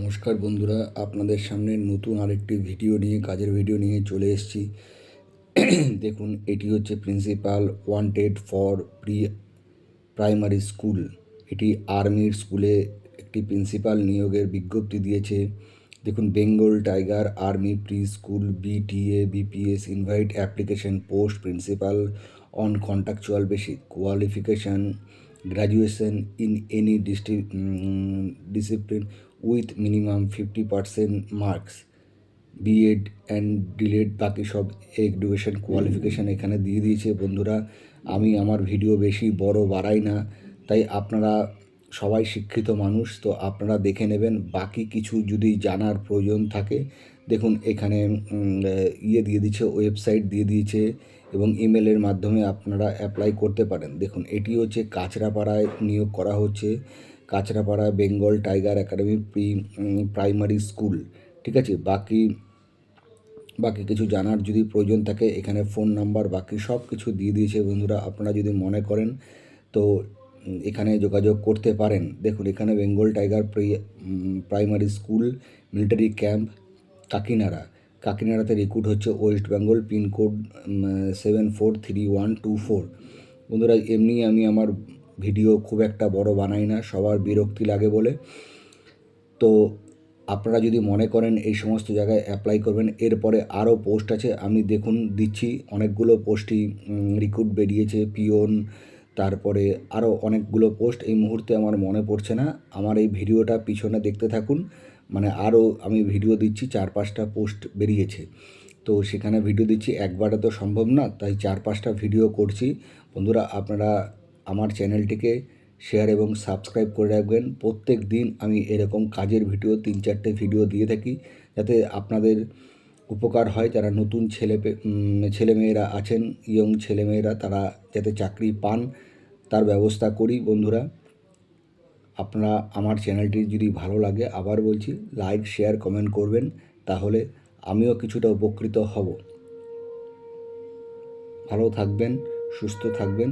নমস্কার বন্ধুরা, আপনাদের সামনে নতুন আরেকটি কাজের ভিডিও নিয়ে চলে এসেছি। দেখুন, এটি হচ্ছে principal wanted for primary school. এটি আর্মির স্কুলে একটি প্রিন্সিপাল নিয়োগের বিজ্ঞপ্তি দিয়েছে। দেখুন, Bengal tiger army pre school BTA BPS invite application post principal on contractual basic, qualification graduation in any discipline with minimum 50% marks, BEd and DElEd, বাকি সব এডুকেশন কোয়ালিফিকেশান এখানে দিয়ে দিয়েছে। বন্ধুরা, আমি আমার ভিডিও বেশি বড় বাড়াই না, তাই আপনারা সবাই শিক্ষিত মানুষ, তো আপনারা দেখে নেবেন। বাকি কিছু যদি জানার প্রয়োজন থাকে, দেখুন এখানে দিয়ে দিয়েছে, ওয়েবসাইট দিয়ে দিয়েছে এবং ইমেলের মাধ্যমে আপনারা অ্যাপ্লাই করতে পারেন। দেখুন, এটি হচ্ছে কাঁচরাপাড়ায় নিয়োগ করা হচ্ছে, Kanchrapara Bengal tiger academy primary school. ঠিক আছে, বাকি কিছু জানার যদি প্রয়োজন থাকে, এখানে ফোন নাম্বার বাকি সব কিছু দিয়ে দিয়েছে। বন্ধুরা, আপনারা যদি মনে করেন তো এখানে যোগাযোগ করতে পারেন। দেখুন, এখানে Bengal tiger primary school, military camp, কাকিনাড়াতে রিক্রুট হচ্ছে, ওয়েস্ট বেঙ্গল, পিনকোড 743124। বন্ধুরা, এমনি আমি আমার ভিডিও খুব একটা বড় বানাই না, সবার বিরক্তি লাগে বলে। তো আপনারা যদি মনে করেন এই সমস্ত জায়গায় অ্যাপ্লাই করবেন, এরপরে আরও পোস্ট আছে, আমি দেখুন দিচ্ছি। অনেকগুলো পোস্টই রিক্রুট বেরিয়েছে, পিওন, তারপরে আরও অনেকগুলো পোস্ট এই মুহূর্তে আমার মনে পড়ছে না। আমার এই ভিডিওটা পিছনে দেখতে থাকুন, মানে আরও আমি ভিডিও দিচ্ছি, 4-5টা পোস্ট বেরিয়েছে। তো সেখানে ভিডিও দিচ্ছি, একবারে তো সম্ভব না, তাই 4-5টা ভিডিও করছি। বন্ধুরা, আপনারা আমার চ্যানেলটিকে শেয়ার এবং সাবস্ক্রাইব করে রাখবেন। প্রত্যেক দিন আমি এরকম কাজের ভিডিও 3-4টে ভিডিও দিয়ে থাকি, যাতে আপনাদের উপকার হয়। যারা নতুন ছেলেমেয়েরা আছেন, ইয়ং ছেলেমেয়েরা, তারা যাতে চাকরি পান তার ব্যবস্থা করি। বন্ধুরা, আপনারা আমার চ্যানেলটি যদি ভালো লাগে, আবার বলছি, লাইক শেয়ার কমেন্ট করবেন, তাহলে আমিও কিছুটা উপকৃত হব। ভালো থাকবেন, সুস্থ থাকবেন।